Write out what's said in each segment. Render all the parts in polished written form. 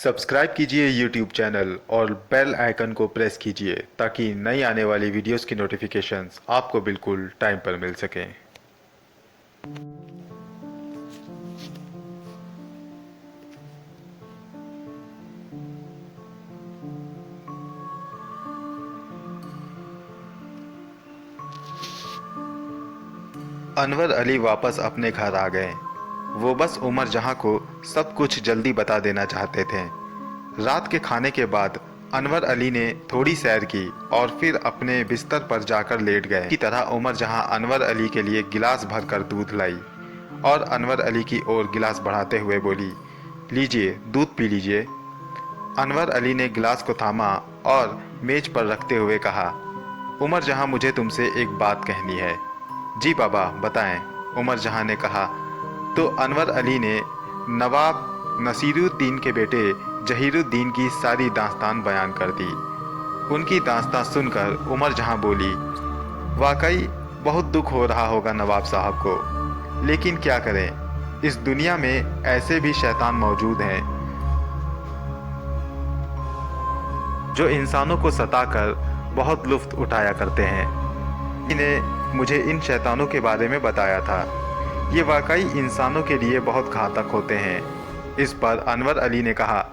Subscribe कीजिए YouTube channel और bell icon को प्रेस कीजिए ताकि नई आने वाली वीडियोस की नोटिफिकेशंस आपको बिल्कुल टाइम पर मिल सकें। अनवर अली वापस अपने घर आ गए। वो बस उमर जहां को सब कुछ जल्दी बता देना चाहते थे। रात के खाने के बाद अनवर अली ने थोड़ी सैर की और फिर अपने बिस्तर पर जाकर लेट गए। की तरह उमर जहां अनवर अली के लिए गिलास भरकर दूध लाई और अनवर अली की ओर गिलास बढ़ाते हुए बोली, लीजिए दूध पी लीजिए। अनवर अली ने गिलास को थामा और मेज पर रखते हुए कहा, उमर जहां मुझे तुमसे एक बात कहनी है। जी बाबा बताएं, उमर जहां ने कहा। तो अनवर अली ने नवाब नसीरुद्दीन के बेटे जहीरुद्दीन की सारी दास्तान बयान कर दी। उनकी दास्तान सुनकर उमर जहां बोली, वाकई बहुत दुख हो रहा होगा नवाब साहब को, लेकिन क्या करें, इस दुनिया में ऐसे भी शैतान मौजूद हैं जो इंसानों को सताकर बहुत लुत्फ उठाया करते हैं। इन्हें मुझे इन शैतानों के बारे में बताया था। ये वाकई इंसानों के लिए बहुत घातक होते हैं। इस पर अनवर अली ने कहा,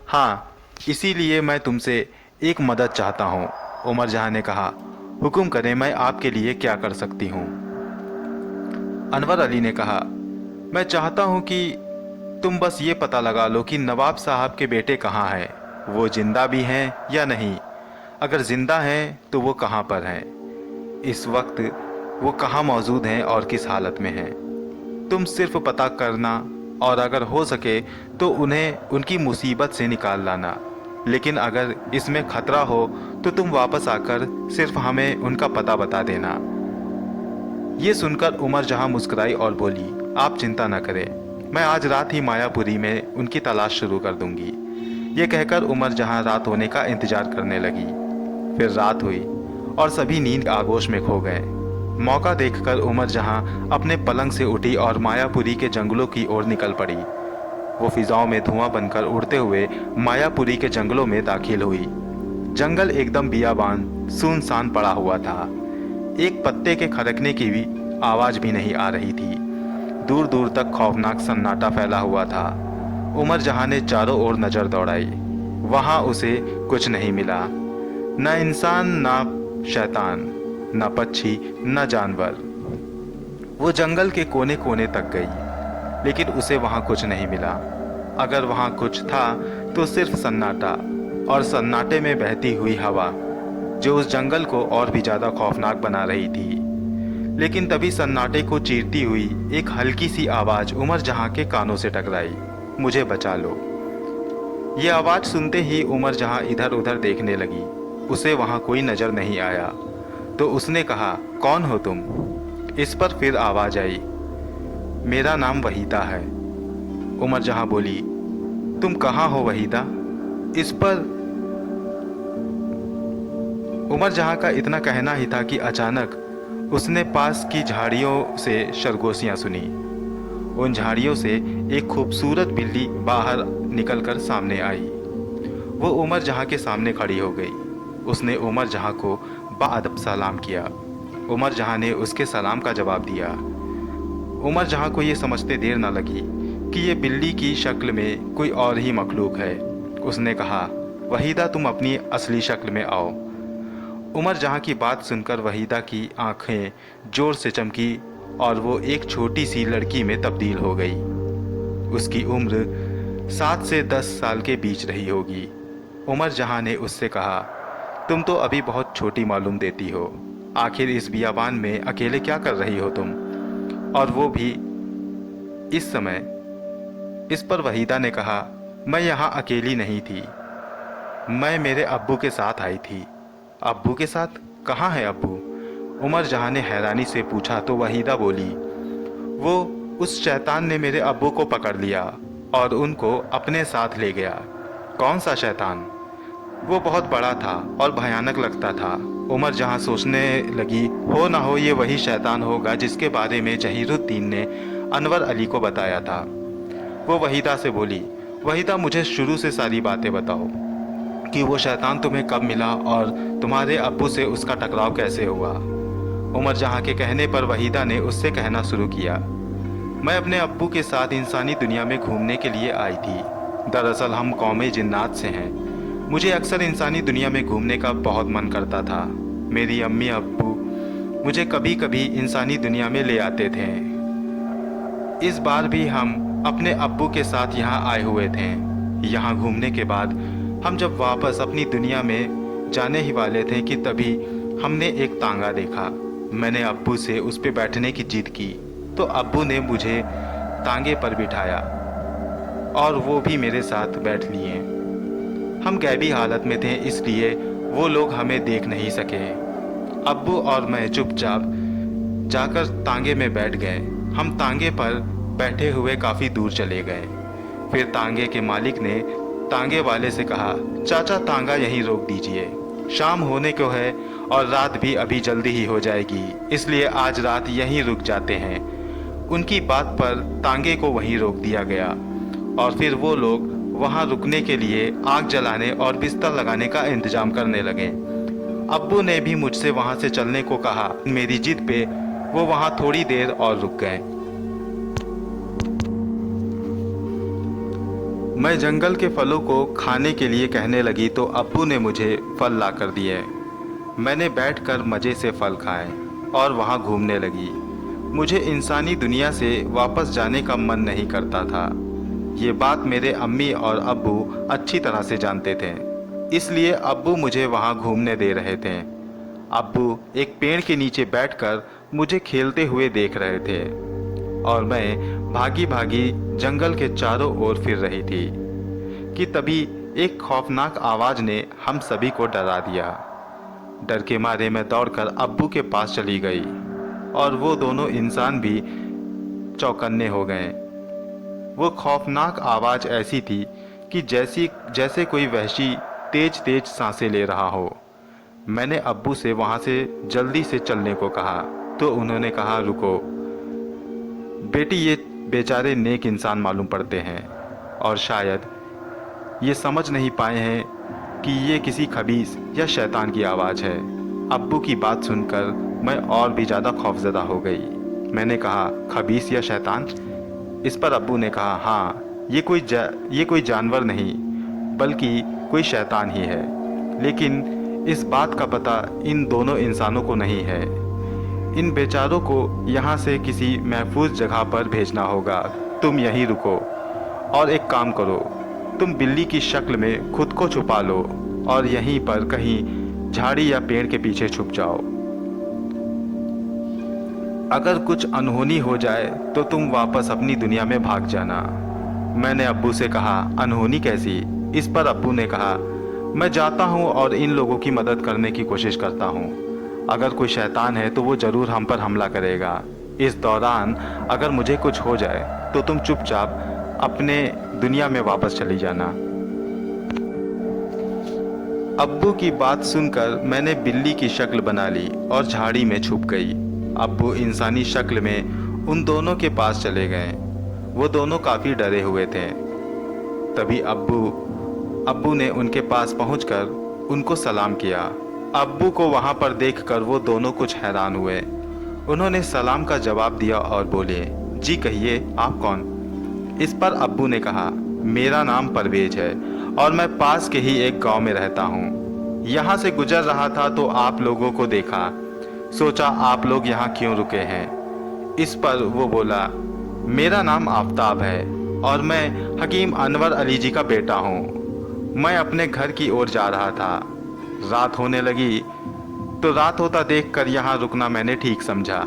हाँ, इसीलिए मैं तुमसे एक मदद चाहता हूँ। उमर जहां ने कहा, हुक्म करें, मैं आपके लिए क्या कर सकती हूँ। अनवर अली ने कहा, मैं चाहता हूँ कि तुम बस ये पता लगा लो कि नवाब साहब के बेटे कहाँ हैं, वो जिंदा भी हैं या नहीं। अगर जिंदा हैं तो वो कहाँ पर हैं, इस वक्त वो कहाँ मौजूद हैं और किस हालत में हैं। तुम सिर्फ पता करना और अगर हो सके तो उन्हें उनकी मुसीबत से निकाल लाना। लेकिन अगर इसमें खतरा हो तो तुम वापस आकर सिर्फ हमें उनका पता बता देना। ये सुनकर उमर जहां मुस्कुराई और बोली, आप चिंता न करें, मैं आज रात ही मायापुरी में उनकी तलाश शुरू कर दूंगी। ये कहकर उमर जहां रात होने का इंतजार करने लगी। फिर रात हुई और सभी नींद आगोश में खो गए। मौका देखकर उमर जहां अपने पलंग से उठी और मायापुरी के जंगलों की ओर निकल पड़ी। वो फिजाओं में धुआं बनकर उड़ते हुए मायापुरी के जंगलों में दाखिल हुई। जंगल एकदम बियाबान सुनसान पड़ा हुआ था। एक पत्ते के खड़कने की भी आवाज भी नहीं आ रही थी। दूर दूर तक खौफनाक सन्नाटा फैला हुआ था। उमर जहां ने चारों ओर नजर दौड़ाई। वहां उसे कुछ नहीं मिला, न इंसान, न शैतान, न पक्षी, न जानवर। वो जंगल के कोने कोने तक गई, लेकिन उसे वहां कुछ नहीं मिला। अगर वहां कुछ था तो सिर्फ सन्नाटा और सन्नाटे में बहती हुई हवा, जो उस जंगल को और भी ज्यादा खौफनाक बना रही थी। लेकिन तभी सन्नाटे को चीरती हुई एक हल्की सी आवाज उमर जहां के कानों से टकराई, मुझे बचा लो। ये आवाज सुनते ही उमर जहां इधर उधर देखने लगी। उसे वहां कोई नजर नहीं आया। तो उसने कहा, कौन हो तुम? इस पर फिर आवाज आई, मेरा नाम वहीदा है। उमर जहां बोली, तुम कहाँ हो वहीदा? इस पर उमर जहां का इतना कहना ही था कि अचानक उसने पास की झाड़ियों से सरगोशियां सुनी। उन झाड़ियों से एक खूबसूरत बिल्ली बाहर निकलकर सामने आई। वो उमर जहां के सामने खड़ी हो गई। उसने उमर जहां को बाअदब सलाम किया। उमर जहां ने उसके सलाम का जवाब दिया। उमर जहां को ये समझते देर न लगी कि ये बिल्ली की शक्ल में कोई और ही मखलूक है। उसने कहा, वहीदा, तुम अपनी असली शक्ल में आओ। उमर जहां की बात सुनकर वहीदा की आंखें जोर से चमकी और वो एक छोटी सी लड़की में तब्दील हो गई। उसकी उम्र 7 से 10 साल के बीच रही होगी। उमर जहां ने उससे कहा, तुम तो अभी बहुत छोटी मालूम देती हो। आखिर इस बियाबान में अकेले क्या कर रही हो तुम, और वो भी इस समय? इस पर वहीदा ने कहा, मैं यहाँ अकेली नहीं थी, मैं मेरे अब्बू के साथ आई थी। अब्बू के साथ? कहाँ है अब्बू? उमर जहां ने हैरानी से पूछा तो वहीदा बोली, वो उस शैतान ने मेरे अब्बू को पकड़ लिया और उनको अपने साथ ले गया। कौन सा शैतान? वो बहुत बड़ा था और भयानक लगता था। उमर जहां सोचने लगी, हो ना हो ये वही शैतान होगा जिसके बारे में जहीरुद्दीन ने अनवर अली को बताया था। वो वहीदा से बोली, वहीदा, मुझे शुरू से सारी बातें बताओ कि वो शैतान तुम्हें कब मिला और तुम्हारे अब्बू से उसका टकराव कैसे हुआ। उमर जहाँ के कहने पर वहीदा ने उससे कहना शुरू किया, मैं अपने अब्बू के साथ इंसानी दुनिया में घूमने के लिए आई थी। दरअसल हम कौमे जिन्नात से हैं। मुझे अक्सर इंसानी दुनिया में घूमने का बहुत मन करता था। मेरी अम्मी अब्बू मुझे कभी कभी इंसानी दुनिया में ले आते थे। इस बार भी हम अपने अब्बू के साथ यहाँ आए हुए थे। यहाँ घूमने के बाद हम जब वापस अपनी दुनिया में जाने ही वाले थे कि तभी हमने एक तांगा देखा। मैंने अब्बू से उस पर बैठने की जिद की तो अब्बू ने मुझे तांगे पर बिठाया और वो भी मेरे साथ बैठ लिए। हम गैबी हालत में थे, इसलिए वो लोग हमें देख नहीं सके। अब्बू और मैं चुपचाप जाकर तांगे में बैठ गए। हम तांगे पर बैठे हुए काफ़ी दूर चले गए। फिर तांगे के मालिक ने तांगे वाले से कहा, चाचा तांगा यहीं रोक दीजिए, शाम होने को है और रात भी अभी जल्दी ही हो जाएगी, इसलिए आज रात यहीं रुक जाते हैं। उनकी बात पर तांगे को वहीं रोक दिया गया और फिर वो लोग वहाँ रुकने के लिए आग जलाने और बिस्तर लगाने का इंतजाम करने लगे। अब्बू ने भी मुझसे वहाँ से चलने को कहा। मेरी जिद पे वो वहाँ थोड़ी देर और रुक गए। मैं जंगल के फलों को खाने के लिए कहने लगी तो अब्बू ने मुझे फल ला कर दिए। मैंने बैठकर मज़े से फल खाए और वहाँ घूमने लगी। मुझे इंसानी दुनिया से वापस जाने का मन नहीं करता था। ये बात मेरे अम्मी और अब्बू अच्छी तरह से जानते थे, इसलिए अब्बू मुझे वहाँ घूमने दे रहे थे। अब्बू एक पेड़ के नीचे बैठकर मुझे खेलते हुए देख रहे थे और मैं भागी भागी जंगल के चारों ओर फिर रही थी कि तभी एक खौफनाक आवाज़ ने हम सभी को डरा दिया। डर के मारे मैं दौड़कर अब्बू के पास चली गई और वो दोनों इंसान भी चौकन्ने हो गए। वो खौफनाक आवाज़ ऐसी थी कि जैसे कोई वहशी तेज तेज सांसें ले रहा हो। मैंने अब्बू से वहाँ से जल्दी से चलने को कहा तो उन्होंने कहा, रुको बेटी, ये बेचारे नेक इंसान मालूम पड़ते हैं और शायद ये समझ नहीं पाए हैं कि ये किसी खबीस या शैतान की आवाज़ है। अब्बू की बात सुनकर मैं और भी ज़्यादा खौफजदा हो गई। मैंने कहा, खबीस या शैतान? इस पर अब्बू ने कहा, हाँ, ये कोई जानवर नहीं बल्कि कोई शैतान ही है, लेकिन इस बात का पता इन दोनों इंसानों को नहीं है। इन बेचारों को यहाँ से किसी महफूज जगह पर भेजना होगा। तुम यहीं रुको और एक काम करो, तुम बिल्ली की शक्ल में खुद को छुपा लो और यहीं पर कहीं झाड़ी या पेड़ के पीछे छुप जाओ। अगर कुछ अनहोनी हो जाए तो तुम वापस अपनी दुनिया में भाग जाना। मैंने अब्बू से कहा, अनहोनी कैसी? इस पर अब्बू ने कहा, मैं जाता हूँ और इन लोगों की मदद करने की कोशिश करता हूँ। अगर कोई शैतान है तो वो ज़रूर हम पर हमला करेगा। इस दौरान अगर मुझे कुछ हो जाए तो तुम चुपचाप अपने दुनिया में वापस चली जाना। अब्बू की बात सुनकर मैंने बिल्ली की शक्ल बना ली और झाड़ी में छुप गई। अब्बू इंसानी शक्ल में उन दोनों के पास चले गए। वो दोनों काफ़ी डरे हुए थे। तभी अब्बू ने उनके पास पहुंचकर उनको सलाम किया। अब्बू को वहां पर देखकर वो दोनों कुछ हैरान हुए। उन्होंने सलाम का जवाब दिया और बोले, जी कहिए, आप कौन? इस पर अब्बू ने कहा, मेरा नाम परवेज है और मैं पास के ही एक गांव में रहता हूं। यहाँ से गुजर रहा था तो आप लोगों को देखा, सोचा आप लोग यहाँ क्यों रुके हैं। इस पर वो बोला, मेरा नाम आफताब है और मैं हकीम अनवर अली जी का बेटा हूँ। मैं अपने घर की ओर जा रहा था। रात होने लगी तो रात होता देखकर यहाँ रुकना मैंने ठीक समझा,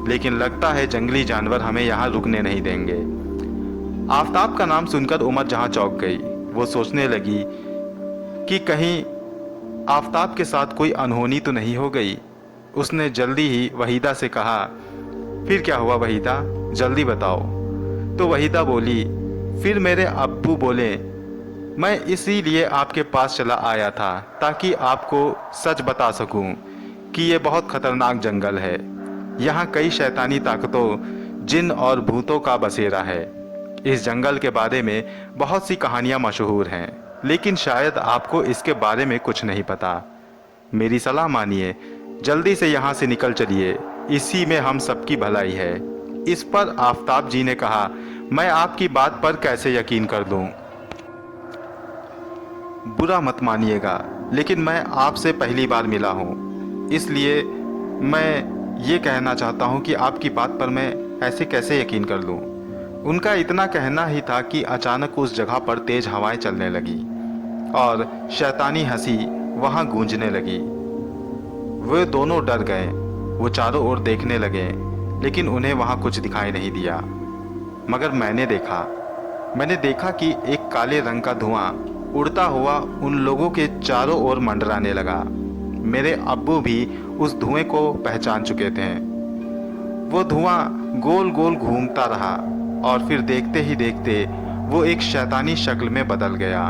लेकिन लगता है जंगली जानवर हमें यहाँ रुकने नहीं देंगे। आफताब का नाम सुनकर उमर जहाँ चौंक गई। वो सोचने लगी कि कहीं आफताब के साथ कोई अनहोनी तो नहीं हो गई। उसने जल्दी ही वहीदा से कहा, फिर क्या हुआ वहीदा, जल्दी बताओ। तो वहीदा बोली, फिर मेरे अब्बू बोले, मैं इसीलिए आपके पास चला आया था ताकि आपको सच बता सकूं कि ये बहुत ख़तरनाक जंगल है। यहाँ कई शैतानी ताकतों, जिन और भूतों का बसेरा है। इस जंगल के बारे में बहुत सी कहानियाँ मशहूर हैं, लेकिन शायद आपको इसके बारे में कुछ नहीं पता। मेरी सलाह मानिए, जल्दी से यहाँ से निकल चलिए, इसी में हम सबकी भलाई है। इस पर आफताब जी ने कहा, मैं आपकी बात पर कैसे यकीन कर लूँ? बुरा मत मानिएगा, लेकिन मैं आपसे पहली बार मिला हूँ, इसलिए मैं ये कहना चाहता हूँ कि आपकी बात पर मैं ऐसे कैसे यकीन कर लूँ। उनका इतना कहना ही था कि अचानक उस जगह पर तेज हवाएं चलने लगी और शैतानी हंसी वहाँ गूंजने लगी। वे दोनों डर गए। वो चारों ओर देखने लगे, लेकिन उन्हें वहाँ कुछ दिखाई नहीं दिया। मगर मैंने देखा कि एक काले रंग का धुआं उड़ता हुआ उन लोगों के चारों ओर मंडराने लगा। मेरे अब्बू भी उस धुएं को पहचान चुके थे। वो धुआं गोल गोल घूमता रहा और फिर देखते ही देखते वो एक शैतानी शक्ल में बदल गया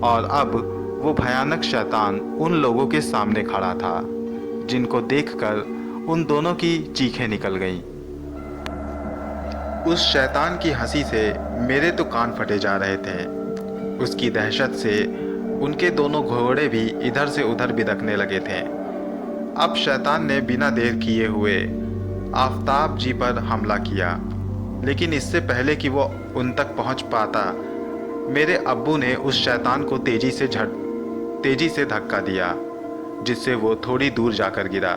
और अब वो भयानक शैतान उन लोगों के सामने खड़ा था, जिनको देखकर उन दोनों की चीखें निकल गईं। उस शैतान की हंसी से मेरे तो कान फटे जा रहे थे। उसकी दहशत से उनके दोनों घोड़े भी इधर से उधर बिदकने लगे थे। अब शैतान ने बिना देर किए हुए आफताब जी पर हमला किया, लेकिन इससे पहले कि वो उन तक पहुंच पाता, मेरे अब्बू ने उस शैतान को तेजी से धक्का दिया, जिससे वो थोड़ी दूर जाकर गिरा।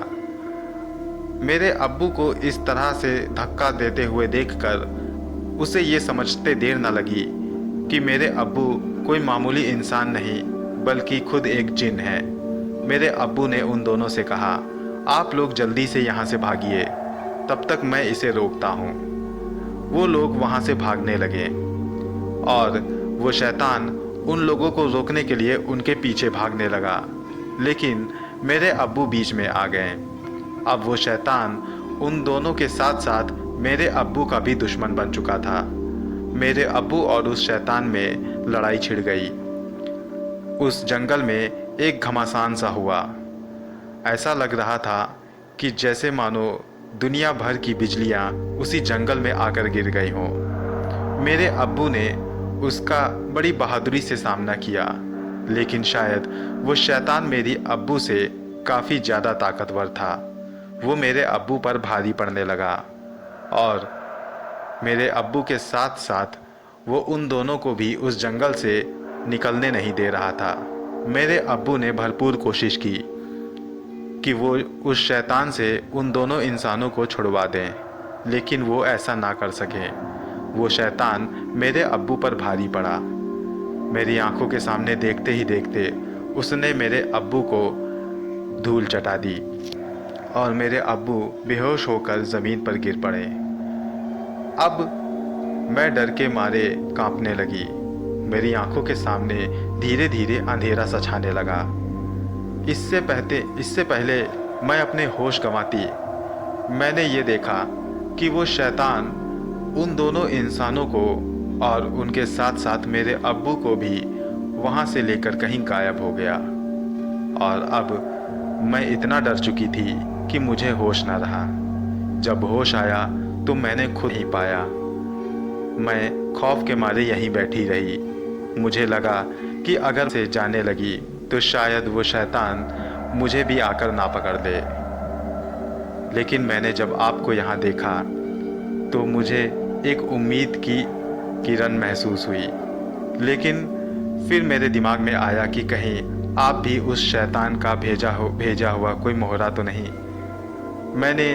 मेरे अब्बू को इस तरह से धक्का देते हुए देखकर उसे ये समझते देर न लगी कि मेरे अब्बू कोई मामूली इंसान नहीं बल्कि खुद एक जिन है। मेरे अब्बू ने उन दोनों से कहा, आप लोग जल्दी से यहाँ से भागिए, तब तक मैं इसे रोकता हूँ। वो लोग वहाँ से भागने लगे और वो शैतान उन लोगों को रोकने के लिए उनके पीछे भागने लगा, लेकिन मेरे अब्बू बीच में आ गए। अब वो शैतान उन दोनों के साथ साथ मेरे अब्बू का भी दुश्मन बन चुका था। मेरे अब्बू और उस शैतान में लड़ाई छिड़ गई। उस जंगल में एक घमासान सा हुआ। ऐसा लग रहा था कि जैसे मानो दुनिया भर की बिजलियां उसी जंगल में आकर गिर गई हों। मेरे अब्बू ने उसका बड़ी बहादुरी से सामना किया, लेकिन शायद वो शैतान मेरी अब्बू से काफ़ी ज़्यादा ताकतवर था। वो मेरे अब्बू पर भारी पड़ने लगा और मेरे अब्बू के साथ साथ वो उन दोनों को भी उस जंगल से निकलने नहीं दे रहा था। मेरे अब्बू ने भरपूर कोशिश की कि वो उस शैतान से उन दोनों इंसानों को छुड़वा दें, लेकिन वो ऐसा ना कर सके। वो शैतान मेरे अब्बू पर भारी पड़ा। मेरी आंखों के सामने देखते ही देखते उसने मेरे अब्बू को धूल चटा दी और मेरे अब्बू बेहोश होकर ज़मीन पर गिर पड़े। अब मैं डर के मारे कांपने लगी। मेरी आंखों के सामने धीरे धीरे अंधेरा सा छाने लगा। इससे पहले मैं अपने होश गंवाती, मैंने ये देखा कि वो शैतान उन दोनों इंसानों को और उनके साथ साथ मेरे अब्बू को भी वहाँ से लेकर कहीं गायब हो गया। और अब मैं इतना डर चुकी थी कि मुझे होश न रहा। जब होश आया तो मैंने खुद ही पाया। मैं खौफ के मारे यहीं बैठी रही। मुझे लगा कि अगर से जाने लगी तो शायद वो शैतान मुझे भी आकर ना पकड़ दे। लेकिन मैंने जब आपको यहाँ देखा तो मुझे एक उम्मीद की किरण महसूस हुई। लेकिन फिर मेरे दिमाग में आया कि कहीं आप भी उस शैतान का भेजा हुआ कोई मोहरा तो नहीं। मैंने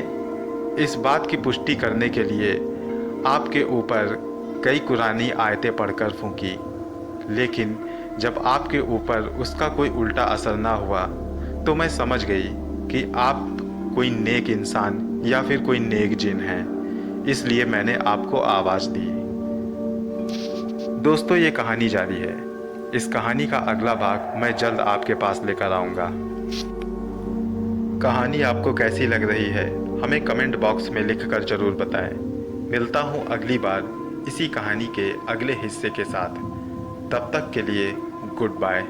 इस बात की पुष्टि करने के लिए आपके ऊपर कई कुरानी आयतें पढ़कर फूंकी, लेकिन जब आपके ऊपर उसका कोई उल्टा असर ना हुआ तो मैं समझ गई कि आप कोई नेक इंसान या फिर कोई नेक जिन हैं। इसलिए मैंने आपको आवाज़ दी। दोस्तों, ये कहानी जारी है। इस कहानी का अगला भाग मैं जल्द आपके पास लेकर आऊँगा। कहानी आपको कैसी लग रही है हमें कमेंट बॉक्स में लिखकर ज़रूर बताएं। मिलता हूँ अगली बार इसी कहानी के अगले हिस्से के साथ। तब तक के लिए गुड बाय।